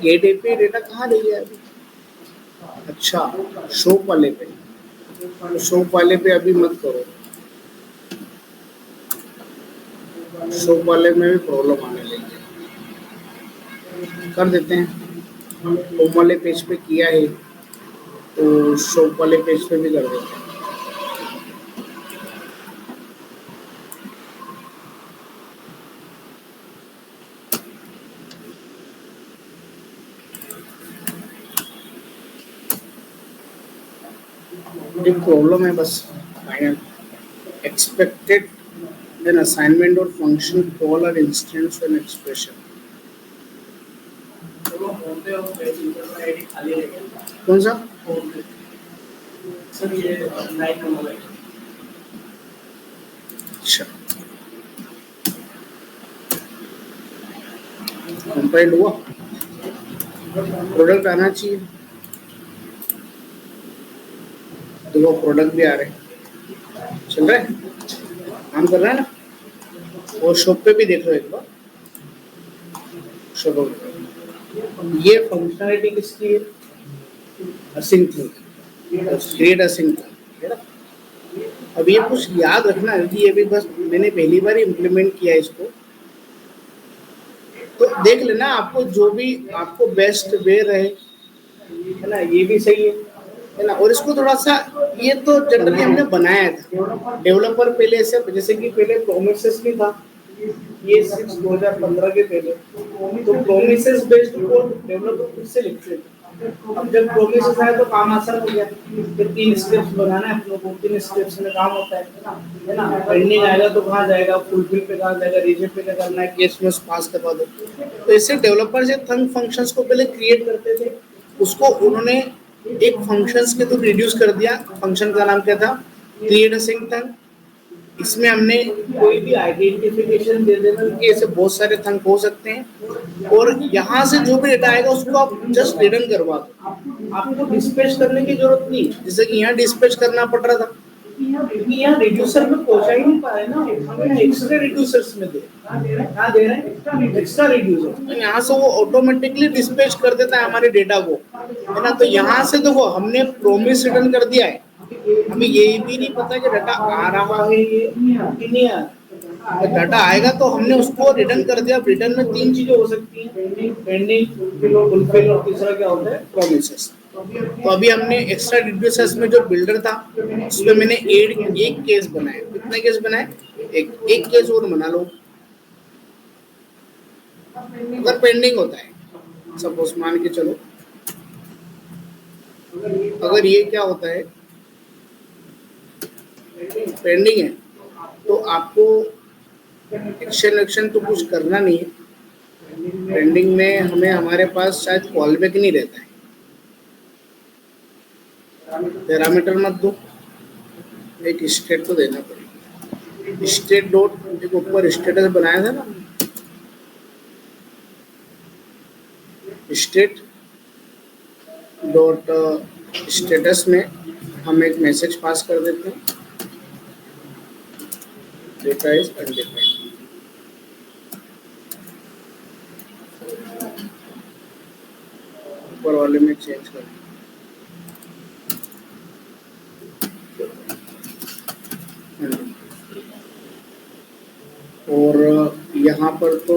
Get API data कहाँ रही है अभी? अच्छा, शॉप वाले पे, तो शॉप वाले पे अभी मत करो, शॉप वाले में भी प्रॉब्लम आने लगी है। कर देते हैं, होम वाले पेज पे किया है तो शॉप वाले पेज पे भी कर देते हैं। एक प्रॉब्लम है बस, final expected then assignment or function call or instance and expression। कौन सा? अच्छा, कंपाइल हुआ, प्रोडक्ट आना चाहिए, देखो प्रोडक्ट भी आ रहे हैं, चल रहा है, काम कर रहा है ना। और शॉप पे भी देख लो एक बार, शॉप पे ये फंक्शनलिटी किसकी है? असिंक थी, क्रिएट असिंक है ना। अब ये कुछ याद रखना है कि ये भी बस मैंने पहली बार इम्प्लीमेंट किया इसको, तो देख लेना आपको जो भी आपको बेस्ट वे रहे, है ना, ये भी सही है ना। और इसको थोड़ा सा, ये तो जनरली हमने बनाया था, डेवलपर पहले से, जैसे कि पहले प्रोमिसेस नहीं था, ये 2015 के पहले, तो प्रोमिसेस बेस्ड कोड डेवलपर खुद से लिखते थे। अब जब प्रोमिसेस आए तो काम आसान हो गया, फिर 3 स्टेप्स बनाना है अपने को, 3 स्टेप्स में काम होता है ना। पेंडिंग आएगा तो कहाँ जाएगा, फुलफिल पे कहाँ जाएगा, रिजेक्ट पे क्या करना है, केस में पास करवा दो। तो इससे डेवलपर से थंग फंक्शंस को पहले क्रिएट करते थे, उसको उन्होंने एक फंक्शंस के थ्रू रिड्यूस कर दिया। फंक्शन का नाम क्या था? Create a sink थंक। इसमें हमने कोई भी आइडेंटिफिकेशन दे देना कि ऐसे बहुत सारे थंक हो सकते हैं, और यहाँ से जो भी डेटा आएगा उसको आप जस्ट रिटर्न करवा दो, आपको डिस्पैच करने की जरूरत नहीं। जैसे कि यहाँ डिस्पैच करना पड़ रहा था, क्योंकि यहाँ रिड्यूसर में पहुंचा ही नहीं पाए ना, हमें एक्स्ट्रा रिड्यूसर्स में दे रहे हैं एक्स्ट्रा रिड्यूसर, यहाँ से वो ऑटोमेटिकली डिस्पैच कर देता है हमारे डेटा को, है ना। तो यहाँ से देखो हमने प्रोमिस रिटर्न कर दिया है, हमें ये भी नहीं पता कि डाटा आ रहा है ये कि नहीं आ रहा। तो डाटा आएगा तो हमने उसको रिटर्न कर दिया। रिटर्न में 3 चीजें हो सकती हैं, पेंडिंग, फुलफिल, और तीसरा क्या होता है? प्रोमिसेस। तो अभी हमने एक्स्ट्रा रिड्यूसर्स में जो बिल्डर था उसमें मैंने एक केस बनाया। कितने केस बनाए? एक केस और बना लो। अगर पेंडिंग होता है, सपोज मान के चलो, अगर ये क्या होता है, पेंडिंग है, तो आपको एक्शन तो कुछ करना नहीं है। पेंडिंग में हमें हमारे पास शायद कॉल बैक नहीं रहता है, पैरामीटर मत दो, एक स्टेट तो देना पड़ेगा। स्टेट डॉट एक ऊपर स्टेटस बनाया था ना, स्टेट डॉट स्टेटस में हम एक मैसेज पास कर देते हैं, डेटा इज अनडिफाइंड। ऊपर वाले में चेंज कर, और यहाँ पर तो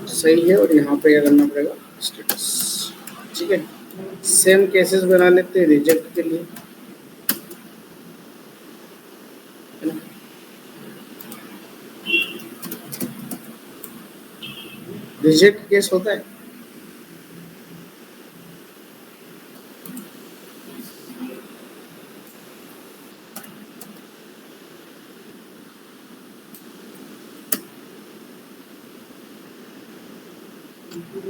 सही है, और यहाँ पे क्या करना पड़ेगा? स्टेटस। ठीक है, सेम केसेस बना लेते हैं रिजेक्ट के लिए, है ना। रिजेक्ट केस होता है,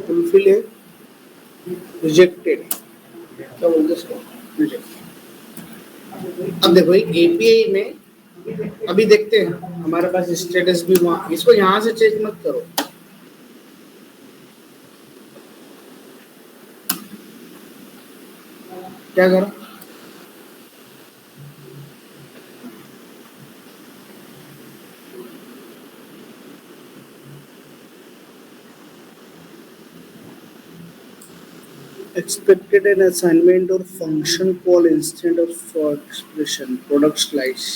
फुलफिल है, रिजेक्टेड, क्या बोलते हैं इसको? रिजेक्ट। अब देखो एपीआई में अभी देखते हैं हमारे पास स्टेटस भी वहाँ, इसको यहाँ से चेक मत करो। क्या करो? Expected an assignment or function call instead of for expression, product slice.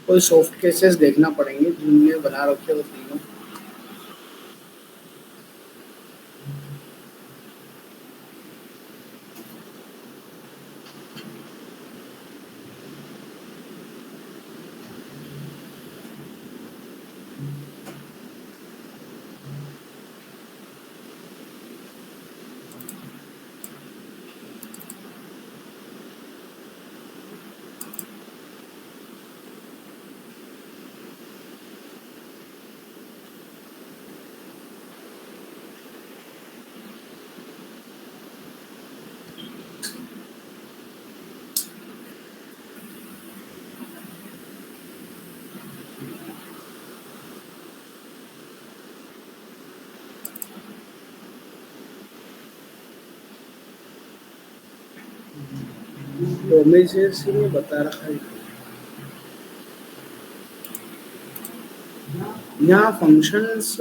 कोई सॉफ्ट केसेस देखना पड़ेंगे जिनमें बना रखे हो तीनों। प्रोमिसेस में बता रहा है, यहाँ फंक्शंस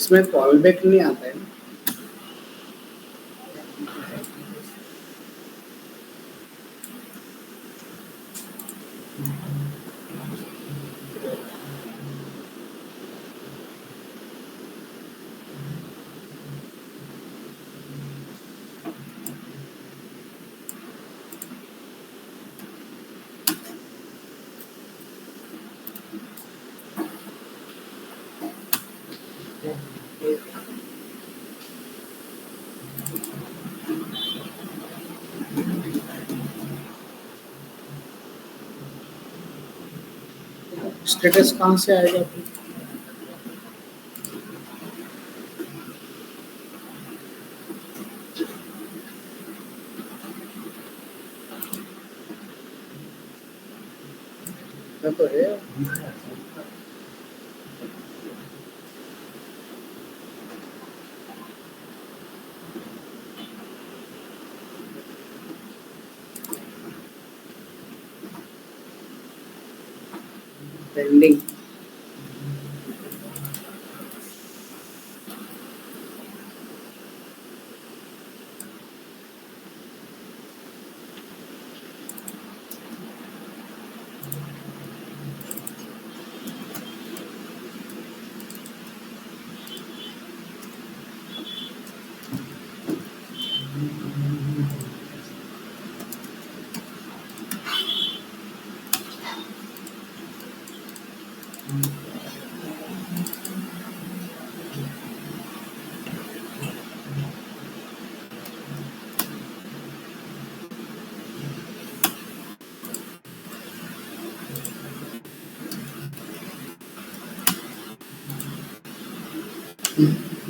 इसमें कॉल बैक नहीं आता है। स्टेटस कहाँ से आएगा फिर? तो है पेंडिंग।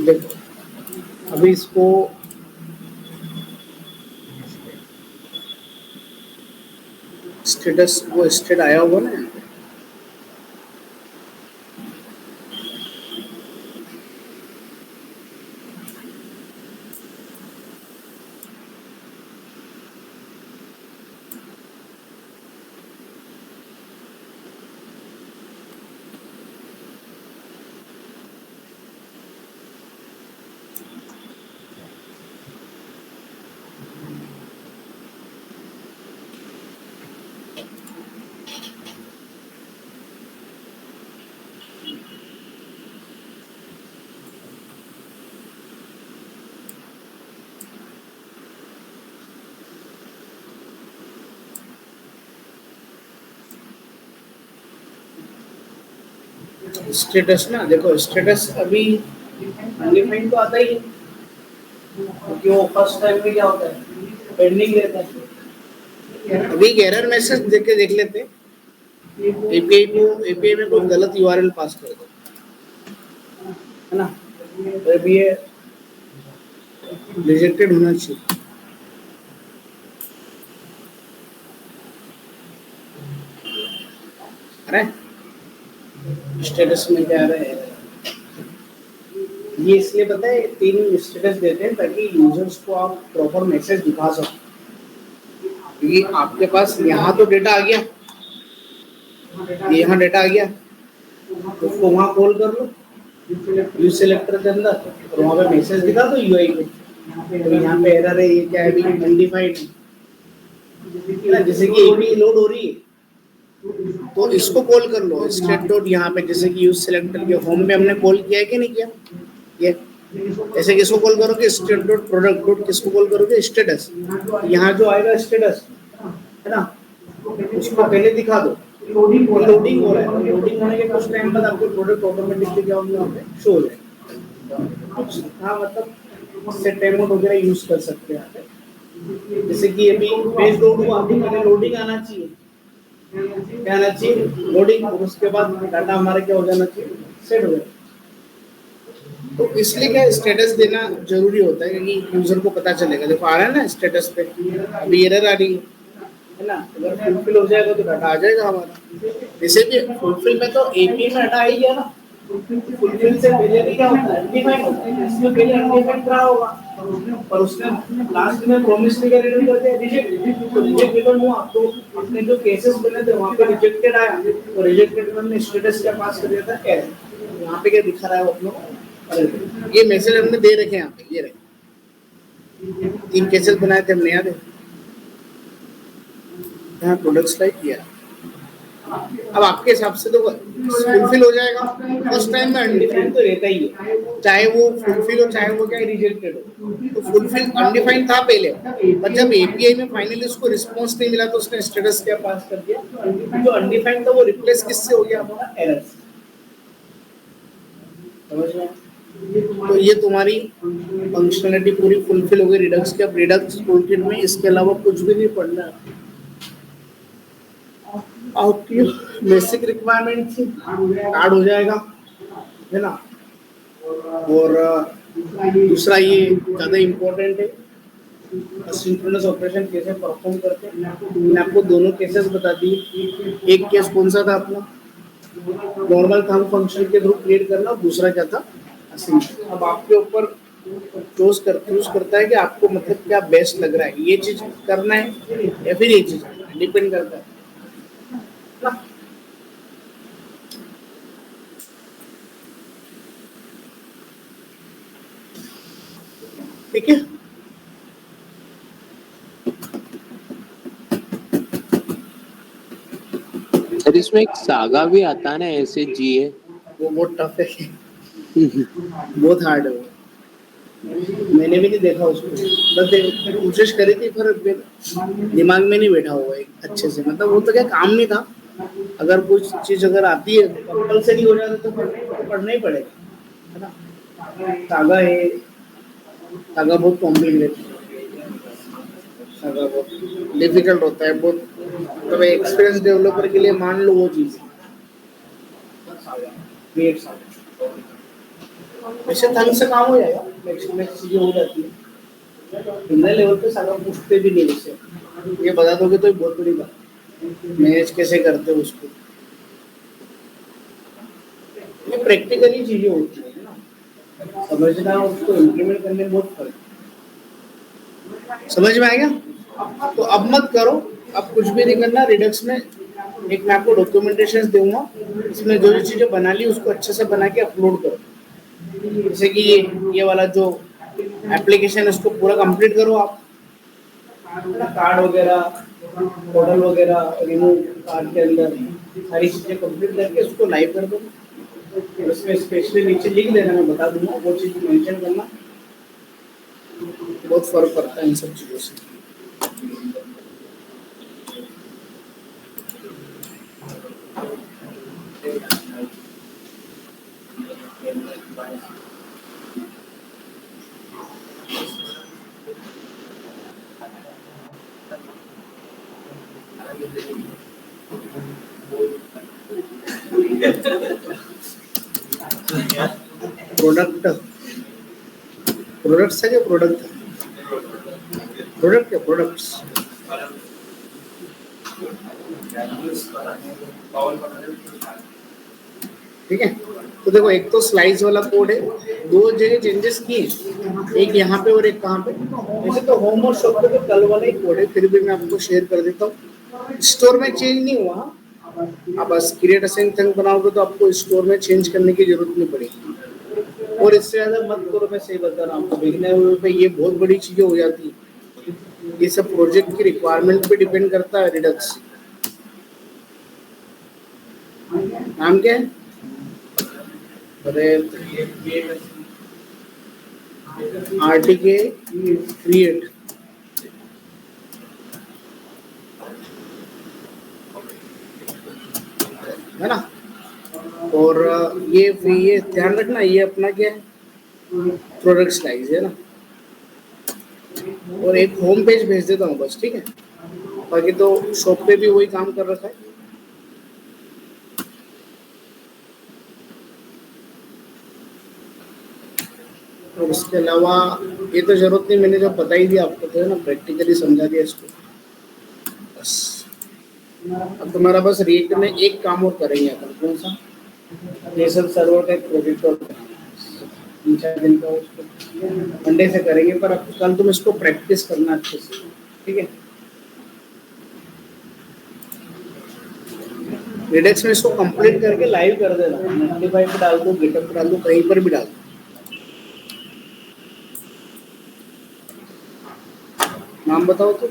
देखो अभी इसको स्टेटस वो स्टेट आया होगा ना। स्टेटस ना देखो स्टेटस अभी अनडिफाइंड तो आता ही है, क्योंकि वो फर्स्ट टाइम में क्या होता है पेंडिंग रहता है। अभी एक एरर मैसेज देख के देख लेते एपीआई में कोई गलत यूआरएल पास कर दो, है ना, तो अभी ये रिजेक्टेड होना चाहिए। अरे स्टेटस में क्या रहा है ये, इसलिए पता है 3 स्टेटस देते हैं ताकि यूजर्स को आप प्रॉपर मैसेज दिखा सको, क्योंकि आपके पास यहाँ तो डेटा आ गया, यहाँ डेटा आ गया, तो उसको वहाँ कॉल कर लो यूज सिलेक्टर के अंदर और वहाँ पे मैसेज दिखा दो यूआई पे, तो यहाँ पे एरर है, ये क्या है, अभी अनडिफाइंड है ना, जैसे कि एपीआई लोड हो रही है तो इसको कॉल कर लो स्टेट डॉट, यहाँ पे जैसे कि यूज सिलेक्टर के होम में हमने कॉल किया है कि नहीं किया, ये ऐसे किसको कॉल करोगे स्टेट डॉट प्रोडक्ट डॉट, किसको कॉल करोगे स्टेटस, यहाँ जो आएगा स्टेटस है ना उसको पहले दिखा दो, लोडिंग हो रहा है, लोडिंग होने के कुछ टाइम बाद आपको प्रोडक्ट ऑटोमेटिकली क्या होगा वहाँ पे शो हो जाएगा कुछ। हाँ मतलब सेट टाइम मोड वगैरह यूज कर सकते हैं यहाँ पे, जैसे कि अभी पेज लोड हुआ, अभी पहले लोडिंग आना चाहिए, क्या आना चाहिए लोडिंग, और उसके बाद डाटा हमारा क्या हो जाना चाहिए सेट हो जाए। तो इसलिए क्या स्टेटस देना जरूरी होता है क्योंकि यूजर को पता चलेगा, देखो आ रहा है ना स्टेटस पे अभी एरर आ रही है ना, अगर फुलफिल हो जाएगा तो डाटा आ जाएगा हमारा। जैसे भी फुलफिल में तो एपीआई में डाटा आ ही गया ना, फुलफिल से पहले भी क्या होता है अनडिफाइंड होता है, इसमें पहले अनडिफाइंड रहा होगा पर उसने लास्ट में प्रॉमिस नहीं कर रिटर्न करते रिजेक्ट, तो रिजेक्ट रिटर्न हुआ तो अपने जो केसेस बने थे वहाँ पे रिजेक्टेड आया, तो रिजेक्टेड हमने स्टेटस क्या पास कर दिया था एरर, यहाँ पे क्या दिखा रहा है वो अपने ये मैसेज हमने दे रखे हैं यहाँ पे, ये रहे 3 केसेस बनाए थे हमने, याद है? यहाँ प्रोडक्ट स्लाइड किया। अब आपके हिसाब से तो फुलफिल हो जाएगा। फर्स्ट टाइम में अनडिफाइंड तो रहता ही है, चाहे वो फुलफिल हो चाहे वो क्या रिजेक्टेड हो। तो फुलफिल अनडिफाइंड था पहले, पर जब एपीआई में फाइनली उसको रिस्पॉन्स नहीं मिला तो उसने स्टेटस क्या पास कर दिया, जो अनडिफाइंड था वो रिप्लेस किससे हो गया हमारा, एरर से। समझ में? तो ये तुम्हारी फंक्शनलिटी पूरी फुलफिल हो गई रिडक्स के। अब रिडक्स टूलकिट में इसके अलावा कुछ भी नहीं पढ़ना है। आपकी बेसिक रिक्वायरमेंट थी, कार्ड हो जाएगा, है ना? और दूसरा ये ज़्यादा इम्पोर्टेंट है, सिंक्रोनस ऑपरेशन कैसे परफॉर्म करते हैं। मैंने आपको दोनों केसेस बता दिए। एक केस कौन सा था अपना, नॉर्मल थंब फंक्शन के थ्रू क्रिएट करना, दूसरा क्या था, असिंक्रोनस। अब आपके ऊपर चूज करता है कि आपको मतलब क्या बेस्ट लग रहा है, ये चीज करना है या फिर ये चीज, डिपेंड करता है ना। ठीक है, सर इसमें एक सागा भी आता है ना, ऐसे जी है, वो बहुत टफ है, बहुत हार्ड है वो। मैंने भी नहीं देखा उसको, बस कोशिश करी थी पर दिमाग में नहीं बैठा हुआ एक अच्छे से। मतलब वो तो क्या काम नहीं था, अगर कुछ चीज अगर आती है कंपल्सरी हो जाता तो पढ़ना ही पड़ेगा, है ना। सागा है, सागा बहुत कॉम्प्लिकेटेड है, सागा बहुत डिफिकल्ट होता है बहुत। मतलब एक्सपीरियंस डेवलपर के लिए मान लो वो चीज क्रिएट सागा। वैसे ढंग से काम हो जाएगा, नेक्स्ट चीजें हो जाती है। इंडिया लेवल पे सागा पूछते भी नहीं वैसे, ये बता दोगे तो बहुत बड़ी बात। मैनेज कैसे करते हो उसको, ये प्रैक्टिकली चीजें होती है ना, समझना उसको इम्प्लीमेंट करने में बहुत फर्क है। समझ में आ गया? तो अब मत करो, अब कुछ भी नहीं करना। रिडक्स में एक मैं आपको डॉक्यूमेंटेशन दूंगा, इसमें जो जो चीजें बना ली उसको अच्छे से बना के अपलोड करो। जैसे कि ये वाला जो एप्लीकेशन है उसको पूरा कंप्लीट करो आप, कार्ड वगैरह, मॉडल वगैरह, रिमूव कार्ड के अंदर सारी चीजें कंप्लीट करके उसको लाइव कर दो। उसमें स्पेशली नीचे लिख देना, मैं बता दूंगा, वो चीज मेंशन करना। बहुत फर्क पड़ता है इन सब चीजों से। प्रोडक्ट, प्रोडक्ट्स है क्या, प्रोडक्ट, प्रोडक्ट क्या, प्रोडक्ट्स। ठीक है, तो देखो एक तो स्लाइस वाला कोड है, दो जगह चेंजेस किए, एक यहाँ पे और एक कहाँ पे। वैसे तो होम और शॉप पे तो कल वाला ही कोड है, फिर भी मैं आपको शेयर कर देता हूँ। स्टोर में चेंज नहीं हुआ, आप बस क्रिएट असाइन थंग बनाओगे तो आपको स्टोर में चेंज करने की जरूरत नहीं पड़ेगी। और इससे ज्यादा मत करो, मैं सही बता रहा हूँ आपको, बिगिनर पे ये बहुत बड़ी चीजें हो जाती है। ये सब प्रोजेक्ट की रिक्वायरमेंट पे डिपेंड करता है। रिडक्स नाम क्या है, अरे आरटीके क्रिएट, है ना। और ये ध्यान रखना, ये अपना क्या है, प्रोडक्ट स्लाइस है ना। और एक होम पेज भेज देता हूँ बस, ठीक है, बाकी तो शॉप पे भी वही काम कर रखा है। और इसके अलावा ये तो जरूरत नहीं, मैंने जब बता ही दिया आपको तो, है ना, प्रैक्टिकली समझा दिया इसको बस। अब तुम्हारा बस रिएक्ट में एक काम और करेंगे अपन, कौन सा, नेशनल सर्वर का एक प्रोजेक्ट और 3-4 दिन का, उसको मंडे से करेंगे। पर अब कल तुम इसको प्रैक्टिस करना अच्छे से, ठीक है। रिडक्स में इसको कंप्लीट करके लाइव कर देना, नोटिफाई पे डाल दो, गिटहब पे डाल दो, कहीं पर भी डाल दो। नाम बताओ तो।